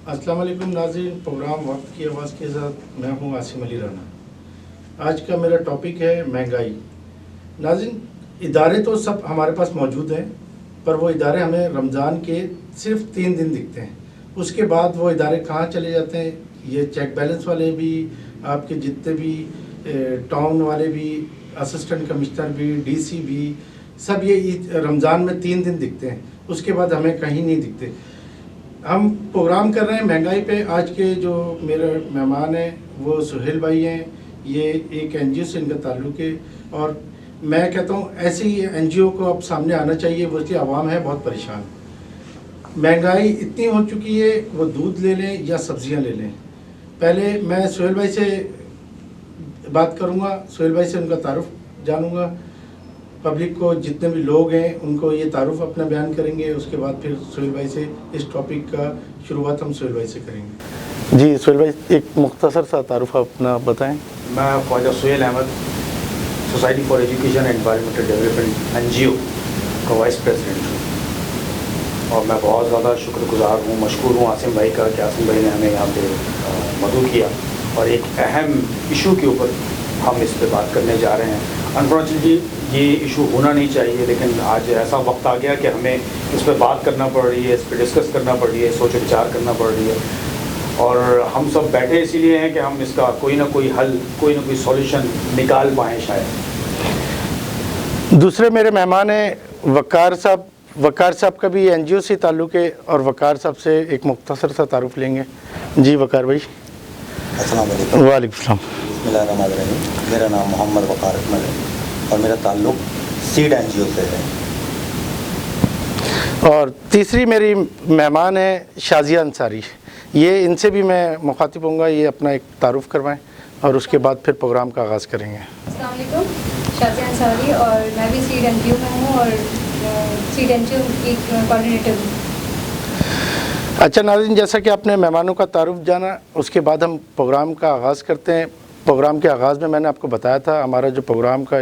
अस्सलाम वालेकुम नाज़रीन, प्रोग्राम वक्त की आवाज़ के साथ मैं हूं आसिम अली राना। आज का मेरा टॉपिक है महंगाई। नाज़रीन, इदारे तो सब हमारे पास मौजूद हैं, पर वो इदारे हमें रमज़ान के सिर्फ 3 दिन दिखते हैं। उसके बाद वो इदारे कहाँ चले जाते हैं, ये चेक बैलेंस वाले भी, आपके जितने भी टाउन वाले भी, असिस्टेंट कमिश्नर भी, डीसी भी, सब ये रमज़ान में 3 दिन दिखते हैं। उसके बाद हमें कहीं नहीं दिखते। हम प्रोग्राम कर रहे हैं महंगाई पे। आज के जो मेरे मेहमान हैं वो सुहेल भाई हैं। ये एक एनजीओ से इनका ताल्लुक़ है और मैं कहता हूँ ऐसे ही एनजीओ को अब सामने आना चाहिए। वो इसलिए आवाम है बहुत परेशान। महंगाई इतनी हो चुकी है, वो दूध ले लें या सब्जियां ले लें। पहले मैं सुहेल भाई से बात करूँगा, सुहेल भाई से उनका तारुफ जानूँगा। पब्लिक को जितने भी लोग हैं उनको ये तारुफ अपना बयान करेंगे। उसके बाद फिर सुहेल भाई से इस टॉपिक का शुरुआत हम सुहेल भाई से करेंगे। जी सुहेल भाई, एक मुख्तसर सा तारुफ अपना बताएं। मैं Khwaja Suhail Ahmad, society for education and environmental development NGO का वाइस प्रेसिडेंट हूँ और मैं बहुत ज़्यादा शुक्रगुजार हूँ, मशकूर हूँ आसिम भाई का कि आसिम भाई ने हमें यहाँ पे मदऊ किया और एक अहम इशू के ऊपर हम इस पर बात करने जा रहे हैं। अनफॉर्चुनेटली ये इशू होना नहीं चाहिए, लेकिन आज ऐसा वक्त आ गया कि हमें इस पर बात करना पड़ रही है, इस पर डिस्कस करना पड़ रही है, सोच विचार करना पड़ रही है। और हम सब बैठे इसीलिए हैं कि हम इसका कोई ना कोई हल, कोई ना कोई सॉल्यूशन निकाल पाएँ शायद। दूसरे मेरे मेहमान हैं वकार साहब। वकार साहब का भी एनजीओ से ताल्लुक़ है और वकार साहब से एक मुख्तसर सा तारुफ लेंगे। जी वकार भाई। अस्सलाम वालेकुम। वालेकुम सलाम। बिस्मिल्लाहिर्रहमानिर्रहीम। मेरा नाम मोहम्मद वकार अकमल है और मेरा ताल्लुक़ सीड एनजीओ से है। और तीसरी मेरी मेहमान है शाजिया अंसारी। ये इनसे भी मैं मुखातिब होऊंगा, ये अपना एक तारुफ करवाएं और उसके बाद फिर प्रोग्राम का आगाज़ करेंगे। अस्सलाम वालेकुम, शाजिया अंसारी और मैं भी सीड एनजीओ में हूँ और सीड एनजीओ की कोऑर्डिनेटर हूँ। अच्छा नाज़रीन, जैसा कि आपने मेहमानों का तारुफ जाना, उसके बाद हम प्रोग्राम का आगाज़ करते हैं। प्रोग्राम के आगाज़ में मैंने आपको बताया था हमारा जो प्रोग्राम का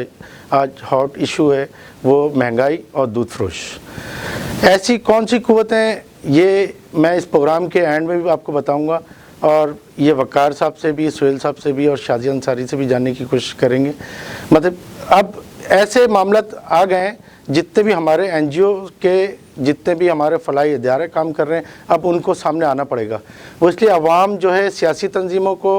आज हॉट इशू है वो महंगाई और दूध फरोश। ऐसी कौन सी कुव्वतें, ये मैं इस प्रोग्राम के एंड में भी आपको बताऊंगा और ये वकार साहब से भी, सुहेल साहब से भी और शाजिया अंसारी से भी जानने की कोशिश करेंगे। मतलब अब ऐसे मामलात आ गए हैं, जितने भी हमारे एनजीओ के, जितने भी हमारे फलाही इदारे काम कर रहे हैं, अब उनको सामने आना पड़ेगा। वो इसलिए अवाम जो है सियासी तंजीमों को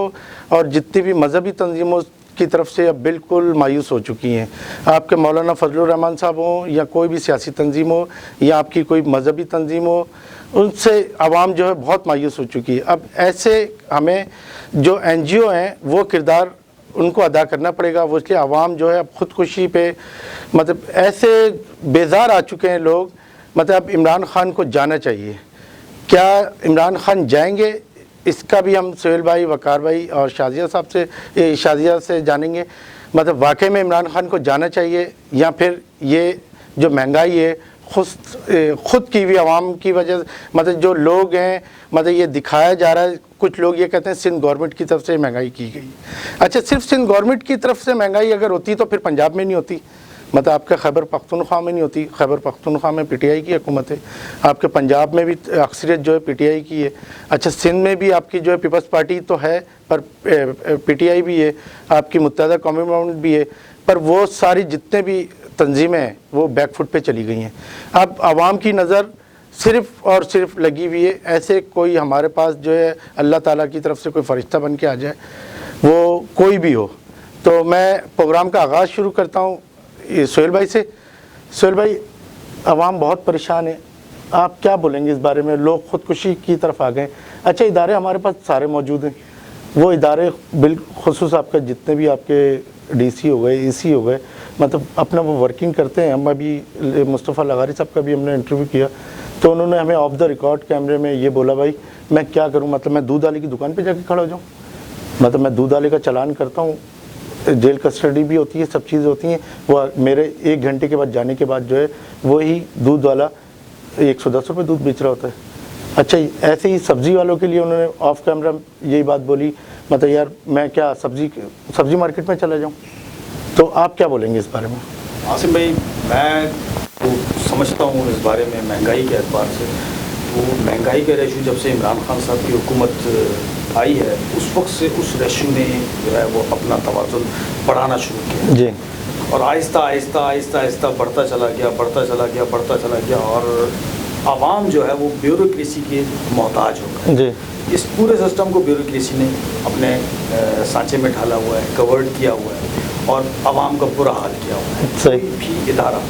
और जितनी भी मजहबी तंजीमों की तरफ से अब बिल्कुल मायूस हो चुकी हैं। आपके मौलाना फजलुर रहमान साहब हों या कोई भी सियासी तंजीम हो या आपकी कोई मजहबी तंजीम हो, उनसे अवाम जो है बहुत मायूस हो चुकी है। अब ऐसे हमें जो एनजीओ हैं वो किरदार उनको अदा करना पड़ेगा। वो इसलिए आवाम जो है अब ख़ुदकुशी पे, मतलब ऐसे बेजार आ चुके हैं लोग। मतलब अब इमरान ख़ान को जाना चाहिए। क्या इमरान ख़ान जाएंगे, इसका भी हम सुहेल भाई, वकार भाई और शाजिया साहब से, शाजिया से जानेंगे। मतलब वाकई में इमरान ख़ान को जाना चाहिए या फिर ये जो महंगाई है खुद की भी आवाम की वजह, मतलब जो लोग हैं, मतलब ये दिखाया जा रहा है। कुछ लोग ये कहते हैं सिंध गवर्नमेंट की तरफ से महंगाई की गई। अच्छा, सिर्फ सिंध गवर्नमेंट की तरफ से महंगाई अगर होती तो फिर पंजाब में नहीं होती, मतलब आपके खैबर पख्तूनख्वा में नहीं होती। खैबर पख्तूनख्वा में पीटीआई की हुकूमत है, आपके पंजाब में भी अक्सरियत जो है पीटीआई की है। अच्छा, सिंध में भी आपकी जो है पीपल्स पार्टी तो है पर पीटीआई भी है, आपकी मुत्तहदा कौमी गवर्नमेंट भी है, पर वो सारी जितने भी तंजीमें हैं वो बैक फुट पे चली गई हैं। अब आवाम की नज़र सिर्फ़ और सिर्फ लगी हुई है, ऐसे कोई हमारे पास जो है अल्लाह ताला की तरफ से कोई फ़रिश्ता बन के आ जाए, वो कोई भी हो। तो मैं प्रोग्राम का आगाज़ शुरू करता हूँ सुहेल भाई से। सुहेल भाई, आवाम बहुत परेशान है, आप क्या बोलेंगे इस बारे में? लोग ख़ुदकुशी की तरफ आ गए। अच्छा, इदारे हमारे पास सारे मौजूद हैं, वो इदारे बिलखुसूस आपका जितने भी आपके डीसी हो गए, ईसी हो गए, मतलब अपना वो वर्किंग करते हैं। हम अभी मुस्तफ़ा लगारी साहब का भी हमने इंटरव्यू किया तो उन्होंने हमें ऑफ द रिकॉर्ड कैमरे में ये बोला, भाई मैं क्या करूं, मतलब मैं दूध वाले की दुकान पे जाके खड़ा हो जाऊं, मतलब मैं दूध वाले का चालान करता हूं, जेल कस्टडी भी होती है, सब चीज़ें होती हैं। वो मेरे 1 घंटे के बाद जाने के बाद जो है वही दूध वाला 110 रुपये दूध बेच रहा होता है। अच्छा, ऐसे ही सब्ज़ी वालों के लिए उन्होंने ऑफ कैमरा यही बात बोली, मतलब यार मैं क्या सब्ज़ी मार्केट में चला जाऊँ। तो आप क्या बोलेंगे इस बारे में? आसिम भाई, मैं तो समझता हूँ इस बारे में महंगाई के एतबार से वो महंगाई का रेशो जब से इमरान खान साहब की हुकूमत आई है उस वक्त से उस रेशो ने जो है वो अपना तवाज़ुन बढ़ाना शुरू किया जी और आहिस्ता आहिस्ता आहिस्ता आहिस्ता बढ़ता चला गया और आवाम जो है वो ब्यूरोक्रेसी के मोहताज हो गए। जी इस पूरे सिस्टम को ब्यूरोक्रेसी ने अपने सांचे में ढाला हुआ है, कवर्ड किया हुआ है और आवाम का बुरा हाल किया हुआ है। सही।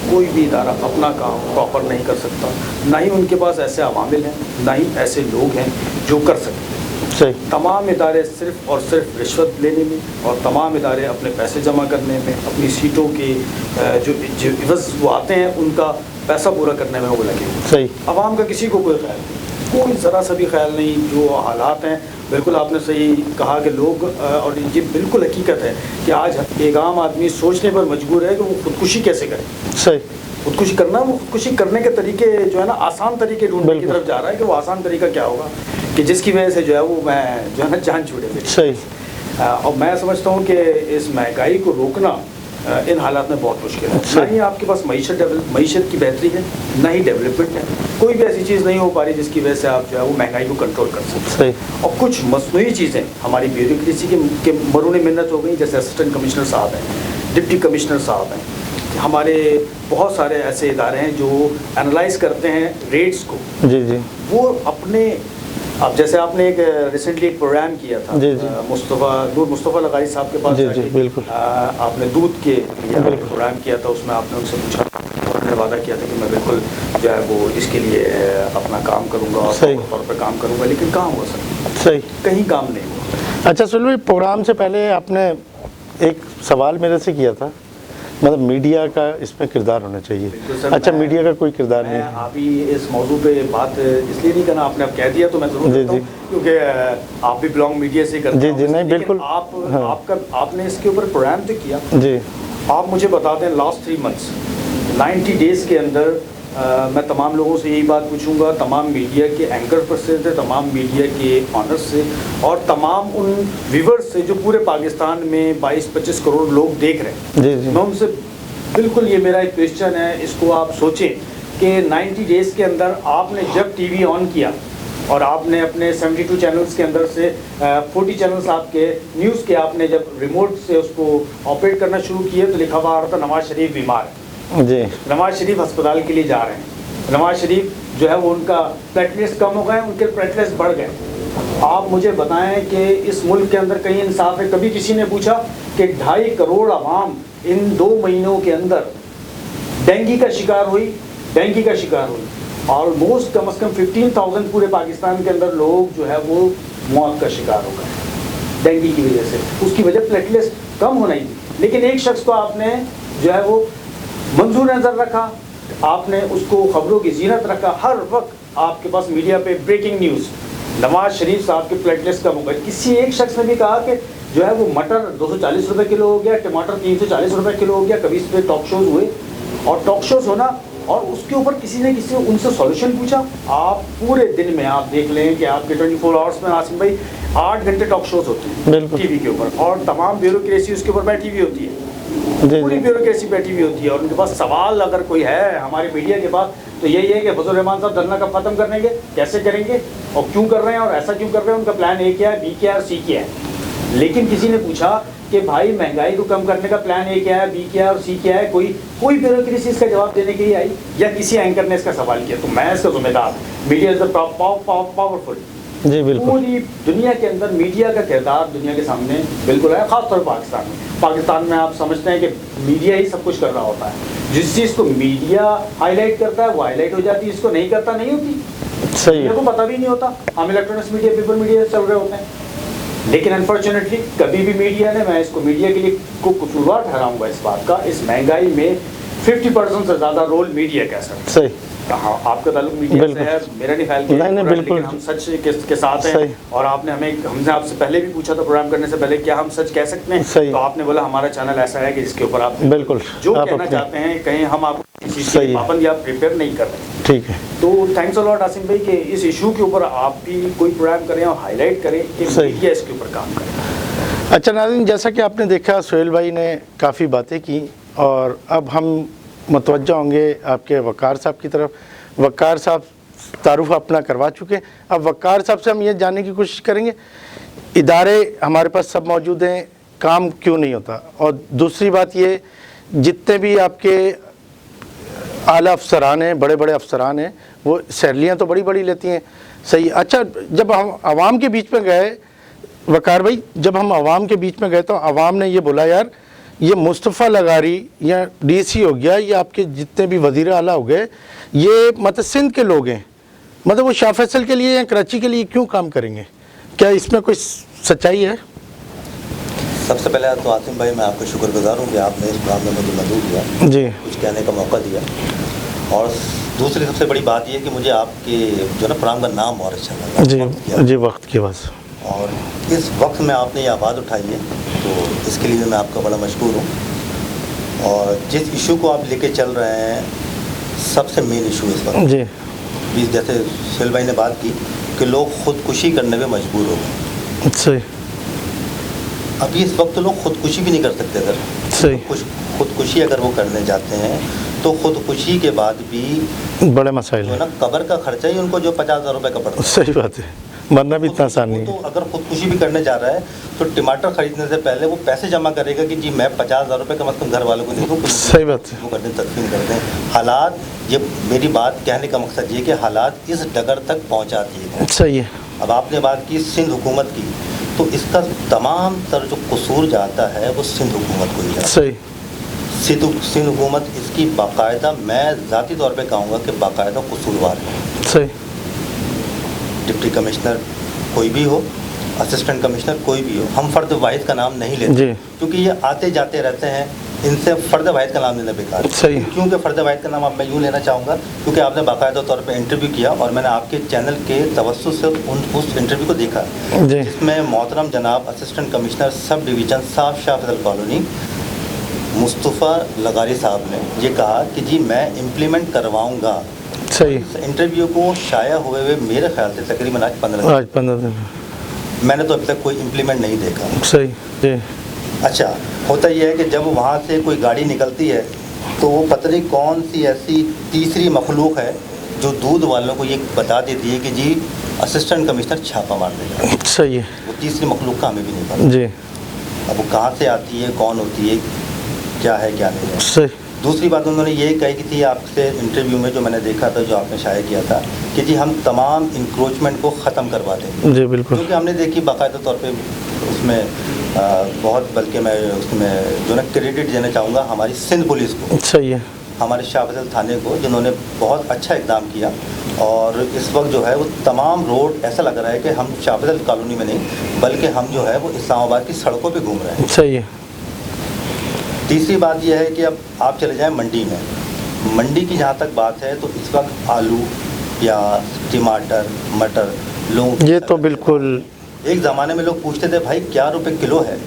कोई भी इदारा अपना काम प्रॉपर नहीं कर सकता, ना ही उनके पास ऐसे अवामिल हैं, ना ही ऐसे लोग हैं जो कर सकते हैं। सही। तमाम इदारे सिर्फ़ और सिर्फ रिश्वत लेने में और तमाम इदारे अपने पैसे जमा करने में, अपनी सीटों के जो इवज़ वो आते हैं उनका पैसा पूरा करने में वो लगे। सही। आवाम का किसी को कोई ख्याल नहीं, कोई ज़रा सा भी ख्याल नहीं। जो हालात हैं बिल्कुल आपने सही कहा कि लोग और ये बिल्कुल हकीकत है कि आज एक आम आदमी सोचने पर मजबूर है कि वो खुदकुशी कैसे करे। सही। खुदकुशी करना, वो खुदकुशी करने के तरीके जो है ना आसान तरीके ढूंढने की तरफ जा रहा है कि वो आसान तरीका क्या होगा कि जिसकी वजह से जो है वो मैं जो है ना जान छूटे मेरी। सही। और मैं समझता हूँ कि इस महंगाई को रोकना इन हालात में बहुत मुश्किल है। ना ही आपके पास मईशत की बेहतरी है, ना ही डेवलपमेंट है। कोई भी ऐसी चीज़ नहीं हो पा रही जिसकी वजह से आप जो है वो महंगाई को कंट्रोल कर सकते। सही। और कुछ मसनूई चीज़ें हमारी ब्यूरोक्रेसी के मरून मिन्नत हो गई, जैसे असिस्टेंट कमिश्नर साहब हैं, डिप्टी कमिश्नर साहब हैं, हमारे बहुत सारे ऐसे इदारे हैं जो एनालाइज करते हैं रेट्स को। जी जी। वो अपने अब जैसे आपने एक रिसेंटली एक प्रोग्राम किया था जी जी। मुस्तफ़ा लगाई साहब के पास जी जी जाके, बिल्कुल। आपने दूध के लिए प्रोग्राम किया था, उसमें आपने उनसे पूछा और उन्होंने वादा किया था कि मैं बिल्कुल जो है वो इसके लिए अपना काम करूँगा और सही। तौर पर काम करूँगा, लेकिन कहाँ हुआ सर, सही। कहीं काम नहीं हुआ। अच्छा सुन भाई, प्रोग्राम से पहले आपने एक सवाल मेरे से किया था, मतलब मीडिया का इसमें किरदार होना चाहिए। सर, अच्छा मीडिया का कोई किरदार नहीं मैं है। आप ही इस मौजू पे बात इसलिए नहीं करना, आपने अब कह दिया तो मैं जरूर जी, करता हूँ, क्योंकि आप भी बिलोंग मीडिया से करते जी हो। जी नहीं लेकिन बिल्कुल। आप हाँ। आपने इसके ऊपर प्रोग्राम तो किया। जी। आप मुझे बता दें लास्ट 3 मंथ्स 90 डेज़ के अंदर मैं तमाम लोगों से यही बात पूछूंगा, तमाम मीडिया के एंकर पर्सन से, तमाम मीडिया के ऑनर्स से और तमाम उन व्यूवर्स से जो पूरे पाकिस्तान में 22-25 करोड़ लोग देख रहे हैं। जी जी। मैं उनसे बिल्कुल, ये मेरा एक क्वेश्चन है, इसको आप सोचें कि 90 डेज़ के अंदर आपने जब टीवी ऑन किया और आपने अपने 72 चैनल्स के अंदर से 40 चैनल्स आपके न्यूज़ के आपने जब रिमोट से उसको ऑपरेट करना शुरू किए तो लिखा हुआ आ रहा था नवाज शरीफ बीमार है, जी। नवाज शरीफ अस्पताल के लिए जा रहे हैं, नवाज शरीफ जो है वो उनका प्लेटलेट्स कम हो गए, उनके प्लेटलेट्स बढ़ गए। आप मुझे बताएं कि इस मुल्क के अंदर कहीं इंसाफ है? कभी किसी ने पूछा कि 2.5 करोड़ आवाम इन 2 महीनों के अंदर डेंगू का शिकार हुई, ऑलमोस्ट कम से कम 15,000 पूरे पाकिस्तान के अंदर लोग जो है वो मौत का शिकार हो गए डेंगू की वजह से। उसकी वजह प्लेटलेट्स कम होना ही थी, लेकिन एक शख्स को आपने जो है वो मंजूर नज़र रखा, आपने उसको खबरों की जीनत रखा। हर वक्त आपके पास मीडिया पे ब्रेकिंग न्यूज़, नवाज शरीफ साहब के प्लेटलेट्स कम हो गए। किसी एक शख्स ने भी कहा कि जो है वो मटर 240 रुपये किलो हो गया, टमाटर 340 रुपये किलो हो गया। कभी इस पर टॉक शोज़ हुए और टॉक शोज़ होना और उसके ऊपर किसी ने उनसे सॉल्यूशन पूछा। आप पूरे दिन में आप देख लें कि आपके 24 आवर्स में आसिम भाई 8 घंटे टॉक शोज़ होते हैं टीवी के ऊपर और तमाम ब्यूरोक्रेसी उसके ऊपर बैठी हुई होती है, पूरी ब्यूरोक्रेसी बैठी हुई होती है और उनके पास सवाल अगर कोई है हमारे मीडिया के पास तो यही है कि फजल रहमान साहब धरना कब ख़त्म करेंगे, कैसे करेंगे और क्यों कर रहे हैं और ऐसा क्यों कर रहे हैं, उनका प्लान ए क्या है, बी क्या है और सी क्या है। लेकिन किसी ने पूछा कि भाई महंगाई को कम करने का प्लान ए क्या है, बी क्या है और सी क्या है, कोई ब्यूरोक्रेसी इसका जवाब देने के लिए आई या किसी एंकर ने इसका सवाल किया। तो मैं इसका जिम्मेदार, मीडिया इज द पावरफुल। जी बिल्कुल। पूरी दुनिया के अंदर मीडिया का किरदार दुनिया के सामने बिल्कुल है, खासतौर पर पाकिस्तान में आप समझते हैं कि मीडिया ही सब कुछ कर रहा होता है। जिस चीज़ को मीडिया हाईलाइट करता है वो हाईलाइट हो जाती है, इसको नहीं करता नहीं होती। सही है। को पता भी नहीं होता, हम इलेक्ट्रॉनिक्स मीडिया, पेपर मीडिया चल रहे होते हैं। लेकिन अनफॉर्चुनेटली कभी भी मीडिया ने, मैं इसको मीडिया के लिए को कसूरवार ठहराऊंगा इस बात का, इस महंगाई में 50% से ज़्यादा रोल मीडिया का है। सही। हाँ, आपका ताल्लुक मीडिया से है, मेरा नहीं ख्याल किया नहीं बिल्कुल, हम सच के साथ हैं। और आपने हमसे आपसे पहले भी पूछा था प्रोग्राम करने से पहले क्या हम सच कह सकते हैं, तो आपने बोला हमारा चैनल ऐसा है कि जिसके ऊपर आप बिल्कुल जो कहना चाहते हैं कहीं हम आपको किसी चीज़ पाबंदी आप प्रिपेयर नहीं कर रहे। ठीक है। तो थैंक्स अ लॉट आसिम भाई कि इस इशू के ऊपर आप भी कोई प्रोग्राम करें और हाईलाइट करें कि मीडिया इसके ऊपर काम करें। अच्छा नाज़रीन, जैसा कि आपने देखा सुहेल भाई ने काफ़ी बातें की और अब हम मुतवज्जा होंगे आपके वक़ार साहब की तरफ। वक़ार साहब तारुफ अपना करवा चुके हैं। अब वक़ार साहब से हम ये जानने की कोशिश करेंगे, इदारे हमारे पास सब मौजूद हैं, काम क्यों नहीं होता? और दूसरी बात ये, जितने भी आपके आला अफसरान हैं, बड़े बड़े अफसरान हैं, वो सैलरियाँ तो बड़ी बड़ी लेती हैं, सही। अच्छा, जब हम आवाम के बीच में गए वक़ार भाई, जब हम आवाम के बीच में गए तो आवाम ने ये बोला यार ये मुस्तफ़ा लगारी या डीसी हो गया, ये आपके जितने भी वज़ीर आला हो गए, ये मतलब सिंध के लोग हैं, मतलब वो शाह फैसल के लिए या कराची के लिए क्यों काम करेंगे? क्या इसमें कोई सच्चाई है? सबसे पहले तो आसिम भाई मैं आपका शुक्रगुजार हूँ कि आपने इस प्रोग्राम में मुझे मदद दिया, जी, कुछ कहने का मौका दिया। और दूसरी सबसे बड़ी बात ये कि मुझे आपके जो ना प्रोग्राम का नाम और अच्छा लगा जी, वक्त की बस। और इस वक्त में आपने ये आवाज़ उठाई है, तो इसके लिए मैं आपका बड़ा मशकूर हूँ। और जिस इशू को आप लेके चल रहे हैं, सबसे मेन इशू इस वक्त जी, जैसे सुहेल भाई ने बात की कि लोग ख़ुदकुशी करने में मजबूर हो गए। सही। अभी इस वक्त तो लोग ख़ुदकुशी भी नहीं कर सकते सर। सही। ख़ुदकुशी अगर वो करने जाते हैं तो ख़ुदकुशी के बाद भी बड़े मसाइल जो हैं। ना कब्र का खर्चा ही उनको जो 50,000 रुपये का पड़ता है। सही बात है, मरना भी इतना आसान नहीं तो है। अगर ख़ुदकुशी भी करने जा रहा है तो टमाटर खरीदने से पहले वो पैसे जमा करेगा कि जी मैं 50,000 रुपये कम से कम घर वालों को दे दूँ, सही बात है। वो कर दें, तस्लीम कर दें। हालात, ये मेरी बात कहने का मकसद ये कि हालात इस डगर तक पहुँचा दिए गए। सही है। अब आपने बात की सिंध हुकूमत की, तो इसका तमाम तर जो कसूर जाता है वो सिंध हुकूमत को ही जाता है। सही। सिंध हुकूमत इसकी बाकायदा, मैं ज़ाती तौर पे कहूँगा कि बाकायदा कसूरवार है। सही। डिप्टी कमिश्नर कोई भी हो, असिस्टेंट कमिश्नर कोई भी हो, हम फ़र्द वाहिद का नाम नहीं लेते जी। क्योंकि ये आते जाते रहते हैं, इनसे फ़र्द वाहिद का नाम लेना बेकार है। सही। क्योंकि फ़र्द वाहिद का नाम अब मैं यूँ लेना चाहूँगा क्योंकि आपने बाकायदा तौर पे इंटरव्यू किया और मैंने आपके चैनल के तवज्जुह से उस इंटरव्यू को देखा, जी। जिसमें मोहतरम जनाब असिस्टेंट कमिश्नर सब डिवीज़न साफ शाह फजल कॉलोनी मुस्तफ़ा लगारी साहब ने ये कहा कि जी मैं इम्प्लीमेंट करवाऊँगा। सही। इस इंटरव्यू को शाया हुए मेरे ख्याल से तकरीबन आज 15 दिन मैंने तो अभी तक कोई इम्प्लीमेंट नहीं देखा। सही। जी। अच्छा, होता यह है कि जब वहाँ से कोई गाड़ी निकलती है तो वो पता नहीं कौन सी ऐसी तीसरी मखलूक है जो दूध वालों को ये बता देती है कि जी असिस्टेंट कमिश्नर छापा मार देगा। सही है। वो तीसरी मखलूक का हमें भी नहीं पता। जी। अब वो कहाँ से आती है, कौन होती है, क्या है क्या नहीं है। सही। दूसरी बात उन्होंने ये कही कि थी आपसे इंटरव्यू में जो मैंने देखा था, जो आपने शाया किया था कि जी हम तमाम इंक्रोचमेंट को ख़त्म करवा देंगे। जी बिल्कुल। क्योंकि हमने देखी बाकायदा तौर पे उसमें बहुत, बल्कि मैं उसमें जो ना क्रेडिट देना चाहूँगा हमारी सिंध पुलिस को, सही है, हमारे शाह फजल थाने को, जिन्होंने बहुत अच्छा इक़दाम किया। और इस वक्त जो है वो तमाम रोड ऐसा लग रहा है कि हम शाह फजल कॉलोनी में नहीं बल्कि हम जो है वो इस्लामाबाद की सड़कों पे घूम रहे हैं। सही है। तीसरी बात यह है कि अब आप चले जाएं मंडी में, मंडी की जहाँ तक बात है तो इस वक्त आलू, प्याज, टमाटर, मटर, लोग ये तो बिल्कुल, एक ज़माने में लोग पूछते थे भाई क्या रुपए किलो है।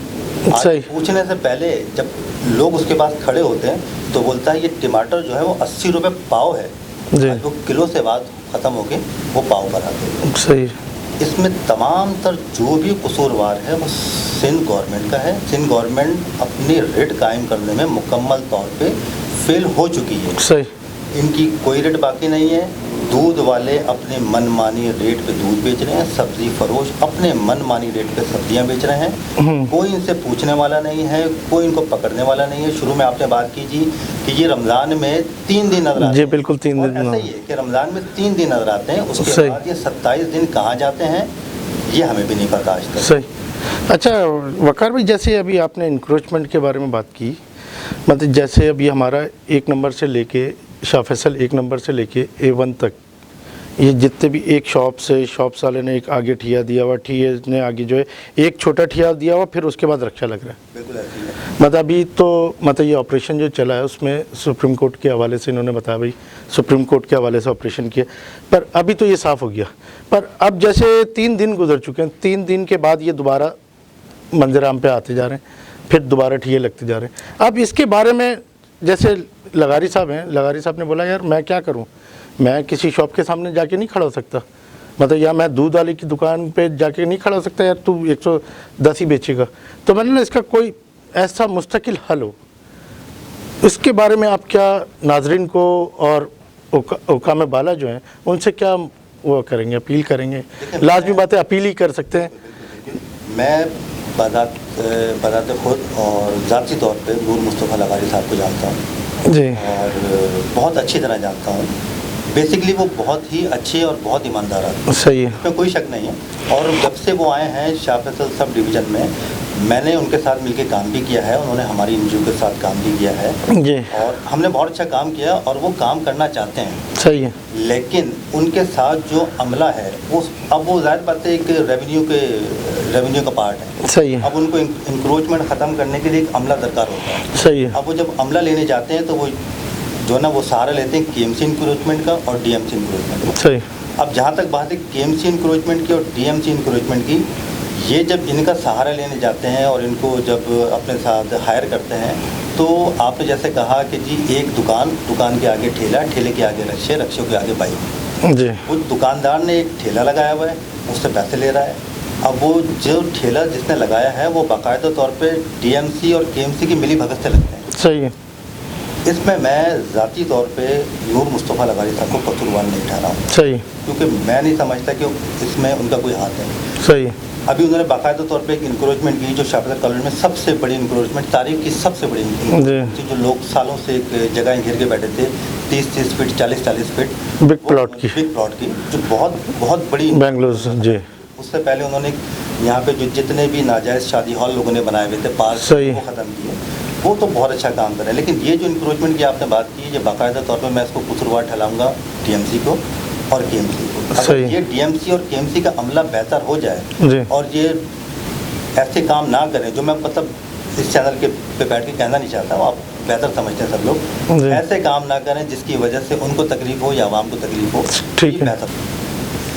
आज सही। पूछने से पहले जब लोग उसके पास खड़े होते हैं तो बोलता है ये टमाटर जो है वो 80 रुपये पाव है। जी। आज वो किलो से बात ख़त्म होके वो पाव पर आते हैं। सही। इसमें तमाम तर जो भी कसूरवार है वो सिंध गवर्नमेंट का है। सिंध गवर्नमेंट अपनी रेट कायम करने में मुकम्मल तौर पे फेल हो चुकी है। सही। इनकी कोई रेट बाकी नहीं है। दूध वाले अपने मनमानी रेट पे दूध बेच रहे हैं, सब्ज़ी फरोश अपने मनमानी रेट पे सब्जियां बेच रहे हैं। कोई इनसे पूछने वाला नहीं है, कोई इनको पकड़ने वाला नहीं है। शुरू में आपने बात की जी कि ये रमज़ान में 3 दिन नजर आते जी हैं। बिल्कुल 3 दिन। ऐसा ही है कि रमज़ान में 3 दिन नजर आते हैं, उसके सही। बाद ये 27 दिन कहाँ जाते हैं ये हमें भी नहीं पता आज तक। सही। अच्छा वकार भाई, जैसे अभी आपने इंक्रोचमेंट के बारे में बात की, मतलब जैसे अभी हमारा 1 नंबर से लेके शाह फैसल 1 नंबर से लेके A1 तक, ये जितने भी एक शॉप से शॉप्स वाले ने एक आगे ठिया दिया हुआ, ठिए ने आगे जो है एक छोटा ठिया दिया हुआ, फिर उसके बाद रक्षा लग रहा है। बिल्कुल ऐसी है। मतलब अभी तो मतलब ये ऑपरेशन जो चला है उसमें सुप्रीम कोर्ट के हवाले से इन्होंने बताया भाई सुप्रीम कोर्ट के हवाले से ऑपरेशन किया, पर अभी तो ये साफ़ हो गया। पर अब जैसे 3 दिन गुजर चुके हैं, 3 दिन के बाद ये दोबारा मंजराम पे आते जा रहे हैं, फिर दोबारा ठिए लगते जा रहे हैं। अब इसके बारे में जैसे लगारी साहब हैं, लगारी साहब ने बोला यार मैं क्या करूं, मैं किसी शॉप के सामने जाके नहीं खड़ा हो सकता, मतलब या मैं दूध वाले की दुकान पे जाके नहीं खड़ा हो सकता, यार तू 110 ही बेचेगा। तो मैंने ना इसका कोई ऐसा मुस्तकिल हल हो, इसके बारे में आप क्या नाजरीन को और हुकाम बाला जो हैं उनसे क्या वो करेंगे, अपील करेंगे? लाजमी बात है, अपील ही कर सकते हैं। मैं बदात खुद और ज़ाती तौर पे नूर मुस्तफ़ा लगारी साहब को जानता हूँ जी, और बहुत अच्छी तरह जानता हूँ। बेसिकली वो बहुत ही अच्छे और बहुत ईमानदार आदमी, सही है। इसमें कोई शक नहीं है। और जब से वो आए हैं शाह फैसल सब डिवीज़न में, मैंने उनके साथ मिलकर काम भी किया है, उन्होंने हमारी NGO के साथ काम भी किया है जी, और हमने बहुत अच्छा काम किया और वो काम करना चाहते हैं। सही है। लेकिन उनके साथ जो अमला है वो अब वो ज़ाहिर बात है एक रेवेन्यू का पार्ट है। सही है। अब उनको इंक्रोचमेंट ख़त्म करने के लिए एक अमला दरकार होता है। सही है। अब वो जब अमला लेने जाते हैं तो वो जो ना वो सहारा लेते हैं KMC इंक्रोचमेंट का और DMC इंक्रोचमेंट का। सही। अब जहाँ तक बात है KMC इंक्रोचमेंट की और DMC इंक्रोचमेंट की, ये जब इनका सहारा लेने जाते हैं और इनको जब अपने साथ हायर करते हैं तो आपने जैसे कहा कि जी एक दुकान के आगे ठेला, ठेले के आगे रक्शे के आगे बाइक। जी, वो दुकानदार ने एक ठेला लगाया हुआ है, उससे पैसे ले रहा है। अब वो जो ठेला जिसने लगाया है वो बाकायदा तौर पे DMC और KMC की मिली भगत से लगते हैं। सही है। इसमें मैं ज़ाती तौर पे नूर मुस्तफ़ा लगारी साहब को कसूरवार नहीं ठहरा हूँ, सही, क्योंकि मैं नहीं समझता कि इसमें उनका कोई हाथ है। सही है। अभी उन्होंने बाकायदा तौर पे एक इंक्रोचमेंट की जो शाह फैसल कॉलोनी में सबसे बड़ी इंक्रोचमेंट, तारीख की सबसे बड़ी इंक्रोचमेंट थी, जो लोग सालों से एक जगह घिर के बैठे थे 30-30 फीट 40-40 फीट बिग प्लॉट की, जो बहुत बड़ी बेंगलुरु से। जी, उससे पहले उन्होंने यहाँ पे जो जितने भी नाजायज़ शादी हॉल लोगों ने बनाए हुए थे पार्क, सही। वो ख़त्म किए, वो तो बहुत अच्छा काम कर रहे हैं। लेकिन ये जो इंक्रोचमेंट की आपने बात की, ये बाकायदा तौर पर मैं इसको कसूरवार ठहराऊँगा DMC को और KMC को। अगर सही। ये DMC और KMC का अमला बेहतर हो जी। जाए और ये ऐसे काम ना करें, जो मैं मतलब इस चैनल के पे बैठ के कहना नहीं चाहता हूँ, आप बेहतर समझते हैं सब लोग, जी। ऐसे काम ना करें जिसकी वजह से उनको तकलीफ हो या आवाम को तकलीफ हो। ठीक ये है। बेहतर।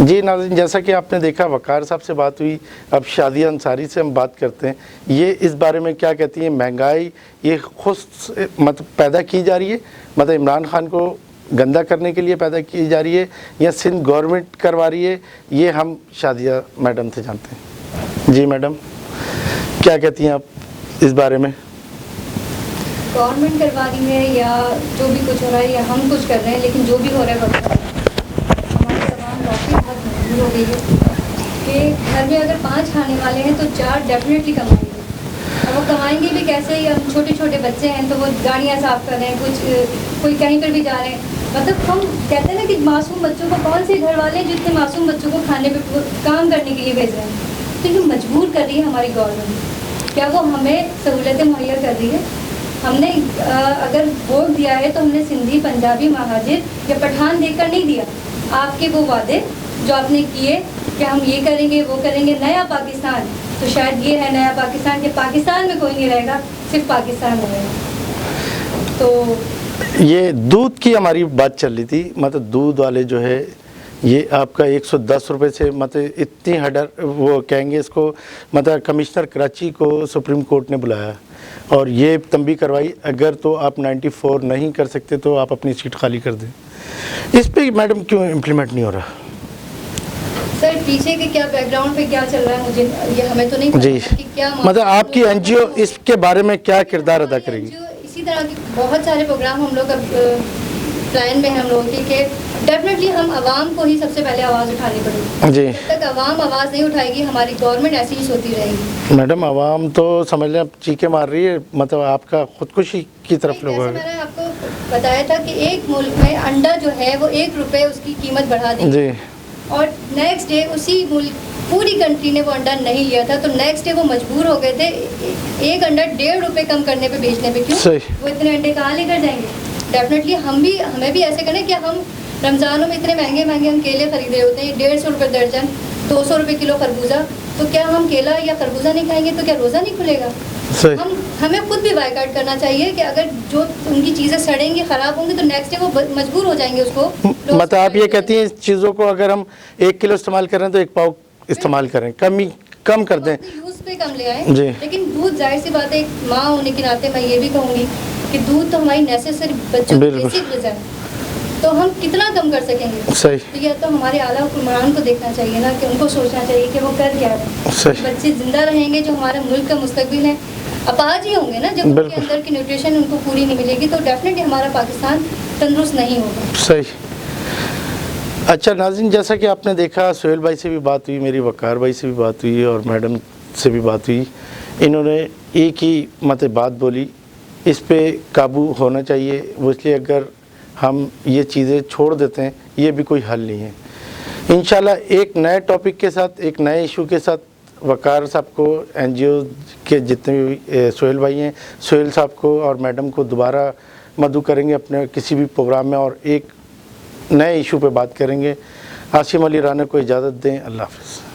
जी नाज़रीन, जैसा कि आपने देखा वकार साहब से बात हुई, अब शादिया अंसारी से हम बात करते हैं। ये इस बारे में क्या कहती हैं? महंगाई ये खुद मतलब पैदा की जा रही है, मतलब इमरान खान को गंदा करने के लिए पैदा की जा रही है या सिंध गवर्नमेंट करवा रही है? ये हम शादिया मैडम से जानते हैं। जी मैडम, क्या कहती हैं आप इस बारे में? गवर्नमेंट करवा रही है या जो भी कुछ हो रहा है या हम कुछ कर रहे हैं, लेकिन जो भी हो रहा है हमारी तमाम नौकरी बहुत महंगी हो गई है कि घर में अगर 5 खाने वाले हैं तो 4 डेफिनेटली कमाएंगे। अब वो कमाएंगे भी कैसे? ही हम छोटे छोटे बच्चे हैं तो वो गाड़ियाँ साफ़ कर रहे हैं, कोई कहीं पर भी जा रहे हैं। मतलब हम कहते हैं ना कि मासूम बच्चों को, कौन से घर वाले हैं जितने मासूम बच्चों को खाने पे काम करने के लिए भेज रहे हैं? तो ये मजबूर कर रही है हमारी गवर्नमेंट। क्या वो हमें सहूलतें मुहैया कर रही है? हमने अगर वोट दिया है तो हमने सिंधी, पंजाबी, महाजिर या पठान देकर नहीं दिया। आपके वो वादे जो आपने किए कि हम ये करेंगे वो करेंगे, नया पाकिस्तान, तो शायद ये है नया पाकिस्तान कि पाकिस्तान में कोई नहीं रहेगा, सिर्फ पाकिस्तान रहेगा। तो ये दूध की हमारी बात चल रही थी, मतलब दूध वाले जो है ये आपका 110 रुपये से मतलब इतनी हडर वो कहेंगे इसको, मतलब कमिश्नर कराची को सुप्रीम कोर्ट ने बुलाया और ये तंबी करवाई, अगर तो आप 94 नहीं कर सकते तो आप अपनी सीट खाली कर दें। इस पे मैडम क्यों इम्प्लीमेंट नहीं हो रहा? सर पीछे के क्या बैकग्राउंड पे क्या चल रहा है मुझे ये हमें तो नहीं पता जी, कि क्या मतलब आपकी NGO इसके बारे में क्या किरदार अदा करेगी? इसी तरह के बहुत सारे प्रोग्राम हम लोग अब प्लान में हम लोगों के डेफिनेटली हम आवाम को ही सबसे पहले आवाज़ उठानी पड़ेगी। जी, जब तक आवाम आवाज़ नहीं उठाएगी हमारी गवर्नमेंट ऐसी ही सोती रहेगी। मैडम आवाम तो समझ लें चीखे मार रही है, मतलब आपका खुदकुशी की तरफ लोग। जैसे मैंने आपको बताया था कि एक मुल्क में अंडा जो है वो 1 रुपये उसकी कीमत बढ़ा दी जी, और नेक्स्ट डे उसी मुल्क पूरी कंट्री ने वो अंडा नहीं लिया था, तो नेक्स्ट डे वो मजबूर हो गए थे एक अंडा 1.5 रुपये कम करने पे बेचने पे। क्यों? सही। वो इतने अंडे कहाँ लेकर जाएंगे? डेफिनेटली हमें भी ऐसे करें कि हम रमज़ानों में इतने महंगे हम केले खरीद रहे होते हैं, 150 रुपये दर्जन, 200 रुपये किलो खरबूजा, तो क्या हम केला या खरबूजा नहीं खाएंगे तो क्या रोज़ा नहीं खुलेगा? सही। हमें खुद भी बायकॉट करना चाहिए कि अगर जो उनकी चीज़ें सड़ेंगी ख़राब होंगी तो नेक्स्ट डे वो मजबूर हो जाएंगे उसको। मतलब आप ये कहती हैं चीज़ों को अगर हम 1 किलो इस्तेमाल करें तो 1 पाव इस्तेमाल करें, कम कर दें, यूज़ पे कम ले आए। जी। लेकिन दूध जाहिर सी बात है, एक माँ होने के नाते मैं ये भी कहूँगी कि दूध तो हमारी नेसेसरी बच्चों की बिल्कुल। बेसिक ग़िज़ा है, तो हम कितना कम कर सकेंगे? सही। तो ये तो हमारे आला हुक्मरान को देखना चाहिए ना, कि उनको सोचना चाहिए कि वो कर क्या रहे हैं। सही। बच्चे ज़िंदा रहेंगे जो हमारे मुल्क का मुस्तकबिल है, अपाज ही होंगे ना जब उनके बिल्कुल। अंदर की न्यूट्रिशन उनको पूरी नहीं मिलेगी, तो डेफिनेटली हमारा पाकिस्तान तंदुरुस्त नहीं होगा। सही। अच्छा नाज़रीन, जैसा कि आपने देखा सोहेल भाई से भी बात हुई, मेरी वकार भाई से भी बात हुई और मैडम से भी बात हुई। इन्होंने एक ही बात बोली, इस पे काबू होना चाहिए। वो इसलिए अगर हम ये चीज़ें छोड़ देते हैं ये भी कोई हल नहीं है। इंशाल्लाह एक नए टॉपिक के साथ, एक नए इशू के साथ वकार साहब को, एनजीओ के जितने भी सोहेल भाई हैं, सोहेल साहब को और मैडम को दोबारा मदऊ करेंगे अपने किसी भी प्रोग्राम में और एक नए इशू पे बात करेंगे। आसिम अली राना को इजाज़त दें। अल्लाह हाफ़िज़।